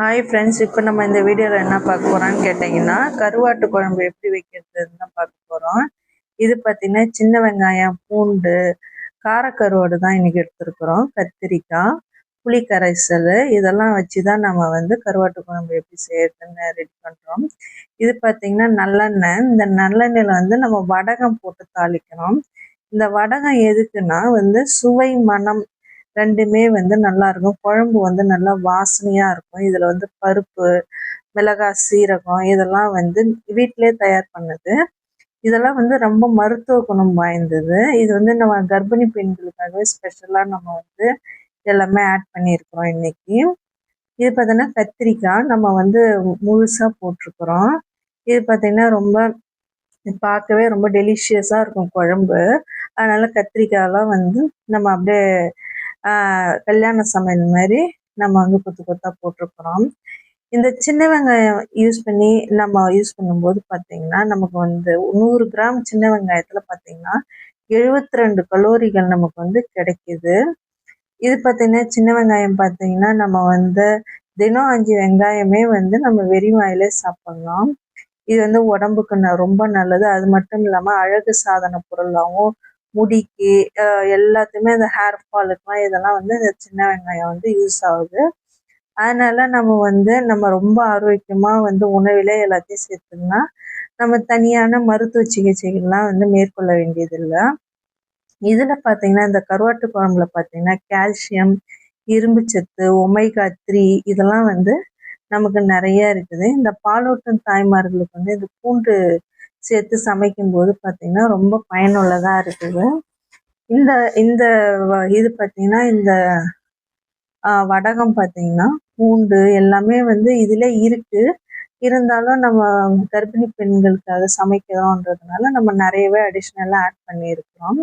Hi friends, இப்போ நம்ம இந்த வீடியோவில் என்ன பார்க்க போகிறோம்னு கேட்டிங்கன்னா, கருவாட்டு குழம்பு எப்படி வைக்கிறதுன்னு தான் பார்க்க போகிறோம். இது பார்த்திங்கன்னா சின்ன வெங்காயம், பூண்டு, காரக்கருவாடு தான் இன்றைக்கி எடுத்துருக்குறோம், கத்திரிக்காய், புளி கரைசல் இதெல்லாம் வச்சு தான் நம்ம வந்து கருவாட்டு குழம்பு எப்படி செய்யறதுன்னு ரெடி பண்ணுறோம். இது பார்த்திங்கன்னா நல்லெண்ணெய். இந்த நல்லெண்ணெயில் வந்து நம்ம வடகம் போட்டு தாளிக்கணும். இந்த வடகம் எதுக்குன்னா வந்து சுவை, மனம் ரெண்டுமே வந்து நல்லா இருக்கும். குழம்பு வந்து நல்லா வாசனையா இருக்கும். இதுல வந்து பருப்பு, மிளகாய், சீரகம் இதெல்லாம் வந்து வீட்டிலே தயார் பண்ணது. இதெல்லாம் வந்து ரொம்ப மருத்துவ குணம் வாய்ந்தது. இது வந்து நம்ம கர்ப்பிணி பெண்களுக்காகவே ஸ்பெஷலா நம்ம வந்து எல்லாமே ஆட் பண்ணியிருக்கிறோம் இன்னைக்கு. இது பார்த்தீங்கன்னா கத்திரிக்காய் நம்ம வந்து முழுசா போட்டிருக்கிறோம். இது பார்த்தீங்கன்னா ரொம்ப பார்க்கவே ரொம்ப டெலிஷியஸா இருக்கும் குழம்பு. அதனால கத்திரிக்காயெல்லாம் வந்து நம்ம அப்படியே கல்யாண சமையல் மாதிரி நம்ம வந்து கொத்து கொத்தா போட்டிருக்கிறோம். இந்த சின்ன வெங்காயம் நம்ம யூஸ் பண்ணும்போது பார்த்தீங்கன்னா நமக்கு வந்து 100 கிராம் சின்ன வெங்காயத்தில் பார்த்தீங்கன்னா 72 கலோரிகள் நமக்கு வந்து கிடைக்குது. இது பார்த்தீங்கன்னா சின்ன வெங்காயம் பார்த்தீங்கன்னா நம்ம வந்து தினம் 5 வெங்காயமே வந்து நம்ம வெறும் வாயிலே சாப்பிடலாம். இது வந்து உடம்புக்கு ரொம்ப நல்லது. அது மட்டும் இல்லாமல் அழகு சாதன பொருளாகவும் முடிக்கு எல்லாத்துக்குமே இந்த ஹேர் ஃபாலுக்குலாம் இதெல்லாம் வந்து இந்த சின்ன வெங்காயம் வந்து யூஸ் ஆகுது. அதனால நம்ம ரொம்ப ஆரோக்கியமாக வந்து உணவிலே எல்லாத்தையும் சேர்த்துன்னா நம்ம தனியான மருத்துவ சிகிச்சைகள்லாம் வந்து மேற்கொள்ள வேண்டியதில்லை. இதில் பார்த்தீங்கன்னா இந்த கருவாட்டு குழம்புல பார்த்தீங்கன்னா கால்சியம், இரும்பு சத்து, ஒமேகா 3 இதெல்லாம் வந்து நமக்கு நிறைய இருக்குது. இந்த பாலூட்டும் தாய்மார்களுக்கு வந்து இந்த பூண்டு சேர்த்து சமைக்கும்போது பார்த்தீங்கன்னா ரொம்ப பயனுள்ளதாக இருக்குது. இந்த இந்த இது பார்த்தீங்கன்னா இந்த வடகம் பார்த்தீங்கன்னா பூண்டு எல்லாமே வந்து இதில் இருக்கு. இருந்தாலும் நம்ம கர்ப்பிணி பெண்களுக்காக சமைக்கிறோன்றதுனால நம்ம நிறையவே அடிஷ்னலாக ஆட் பண்ணியிருக்கிறோம்.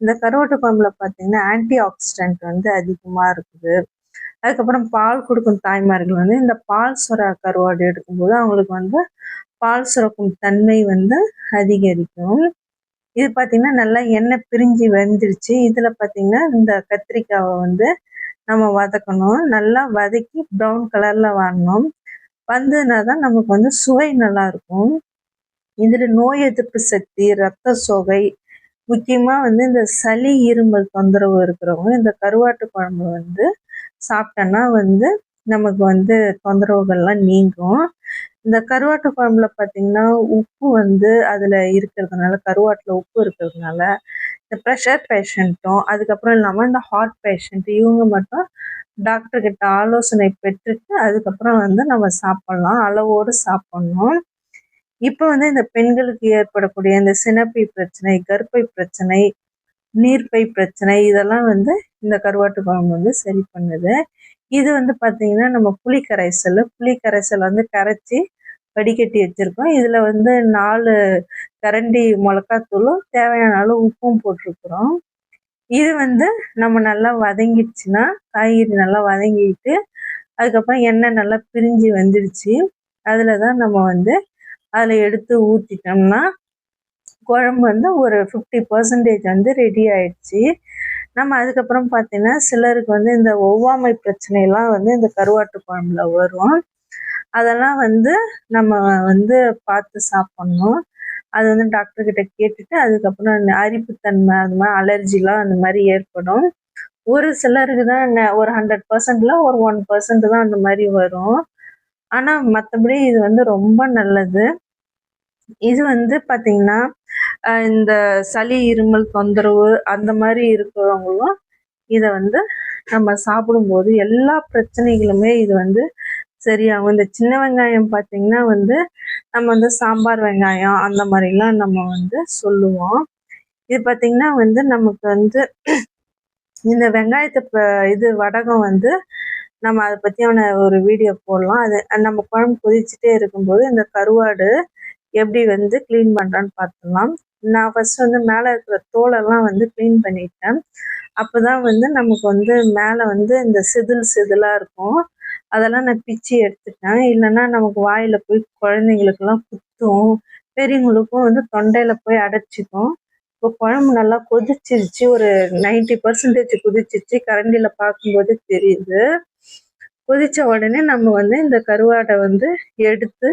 இந்த கருவாட்டு குழம்புல பார்த்தீங்கன்னா ஆன்டி ஆக்சிடென்ட் வந்து அதிகமாக இருக்குது. அதுக்கப்புறம் பால் கொடுக்கும் தாய்மார்கள் வந்து இந்த பால் சுறா கருவாடு எடுக்கும்போது அவங்களுக்கு வந்து பால் சுரக்கும் தன்மை வந்து அதிகரிக்கும். இது பார்த்தீங்கன்னா நல்லா எண்ணெய் பிரிஞ்சு வெந்துருச்சு. இதில் பார்த்தீங்கன்னா இந்த கத்திரிக்காவை வந்து நம்ம வதக்கணும். நல்லா வதக்கி ப்ரௌன் கலரில் வாங்கணும். வந்ததுனா தான் நமக்கு வந்து சுவை நல்லா இருக்கும். இதில் நோய் எதிர்ப்பு சக்தி, ரத்த சோகை, முக்கியமாக வந்து இந்த சளி, இருமல் தொந்தரவு இருக்கிறவங்க இந்த கருவாட்டு குழம்பு வந்து சாப்பிட்டோன்னா வந்து நமக்கு வந்து தொந்தரவுகள்லாம் நீங்கும். இந்த கருவாட்டு குழம்புல பார்த்தீங்கன்னா உப்பு வந்து அதில் இருக்கிறதுனால, கருவாட்டில் உப்பு இருக்கிறதுனால இந்த ப்ரெஷர் பேஷண்ட்டும் அதுக்கப்புறம் இல்லாமல் இந்த ஹார்ட் பேஷண்ட் இவங்க மட்டும் டாக்டர்கிட்ட ஆலோசனை பெற்றுட்டு அதுக்கப்புறம் வந்து நம்ம சாப்பிட்லாம். அளவோடு சாப்பிட்ணும். இப்போ வந்து இந்த பெண்களுக்கு ஏற்படக்கூடிய இந்த சினைப்பை பிரச்சனை, கர்ப்பை பிரச்சனை, நீர்ப்பை பிரச்சனை இதெல்லாம் வந்து இந்த கருவாட்டு குழம்பு வந்து சரி பண்ணுது. இது வந்து பார்த்தீங்கன்னா நம்ம புளி கரைசல் வந்து கரைச்சி வடிகட்டி வச்சுருக்கோம். இதில் வந்து 4 கரண்டி மிளகாத்தூளும் தேவையான அளவு உப்பும் போட்டிருக்கிறோம். இது வந்து நம்ம நல்லா வதங்கிடுச்சுன்னா காய்கறி நல்லா வதங்கிட்டு அதுக்கப்புறம் எண்ணெய் நல்லா பிரிஞ்சு வந்துடுச்சு. அதில் தான் நம்ம வந்து அதில் எடுத்து ஊற்றிட்டோம்னா குழம்பு வந்து ஒரு 50% வந்து ரெடி ஆயிடுச்சு. நம்ம அதுக்கப்புறம் பார்த்தீங்கன்னா சிலருக்கு வந்து இந்த ஒவ்வாமை பிரச்சனைலாம் வந்து இந்த கருவாட்டு குழம்புல வரும். அதெல்லாம் வந்து நம்ம வந்து பார்த்து சாப்பிட்ணும். அது வந்து டாக்டர்கிட்ட கேட்டுட்டு அதுக்கப்புறம் அரிப்புத்தன்மை அது மாதிரி அலர்ஜிலாம் அந்த மாதிரி ஏற்படும். ஒரு சிலருக்கு தான் ஒரு 100%ல ஒரு 1% தான் அந்த மாதிரி வரும். ஆனால் மற்றபடி இது வந்து ரொம்ப நல்லது. இது வந்து பார்த்தீங்கன்னா இந்த சளி, இருமல் தொந்தரவு அந்த மாதிரி இருக்கிறவங்களும் இதை வந்து நம்ம சாப்பிடும்போது எல்லா பிரச்சனைகளுமே இது வந்து சரியாகும். இந்த சின்ன வெங்காயம் பார்த்தீங்கன்னா வந்து நம்ம வந்து சாம்பார் வெங்காயம் அந்த மாதிரிலாம் நம்ம வந்து சொல்லுவோம். இது பார்த்தீங்கன்னா வந்து நமக்கு வந்து இந்த வெங்காயத்தை இது வடகம் வந்து நம்ம அதை பற்றியான ஒரு வீடியோ போடலாம். அது நம்ம குழம்பு கொதிச்சுட்டே இருக்கும்போது இந்த கருவாடு எப்படி வந்து க்ளீன் பண்ணுறான்னு பார்த்துக்கலாம். நான் ஃபஸ்ட்டு வந்து மேலே இருக்கிற தோலெல்லாம் வந்து க்ளீன் பண்ணிட்டேன். அப்போ தான் வந்து நமக்கு வந்து மேலே வந்து இந்த செதிலாக இருக்கும். அதெல்லாம் நான் பிச்சு எடுத்துட்டேன். இல்லைன்னா நமக்கு வாயில் போய் குழந்தைங்களுக்கெல்லாம் குத்தும். பெரியவங்களுக்கும் வந்து தொண்டையில் போய் அடைச்சிக்கும். இப்போ குழம்பு நல்லா கொதிச்சிருச்சு. ஒரு 90% கொதிச்சிருச்சு. கரண்டியில் பார்க்கும்போது தெரியுது. கொதிச்ச உடனே நம்ம வந்து இந்த கருவாடை வந்து எடுத்து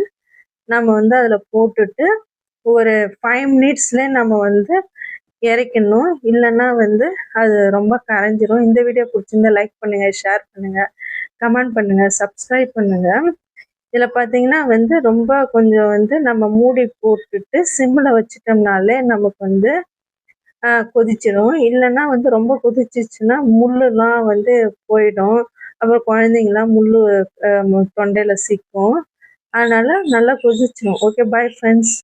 நம்ம வந்து அதில் போட்டுட்டு ஒரு 5 மினிட்ஸ்லேயே நம்ம வந்து இறக்கணும். இல்லைன்னா வந்து அது ரொம்ப கரைஞ்சிரும். இந்த வீடியோ பிடிச்சிருந்தா லைக் பண்ணுங்கள், ஷேர் பண்ணுங்கள், கமெண்ட் பண்ணுங்கள், சப்ஸ்கிரைப் பண்ணுங்கள். இதில் பார்த்தீங்கன்னா வந்து ரொம்ப கொஞ்சம் வந்து நம்ம மூடி போட்டுட்டு சிம்மில் வச்சிட்டோம்னாலே நமக்கு வந்து கொதிச்சிடும். இல்லைன்னா வந்து ரொம்ப கொதிச்சிச்சுன்னா முள்ளுலாம் வந்து போயிடும். அப்புறம் குழந்தைங்கலாம் முள்ளு தொண்டையில் சிக்கும். அதனால நல்லா கொதிச்சிடும். Okay, bye friends.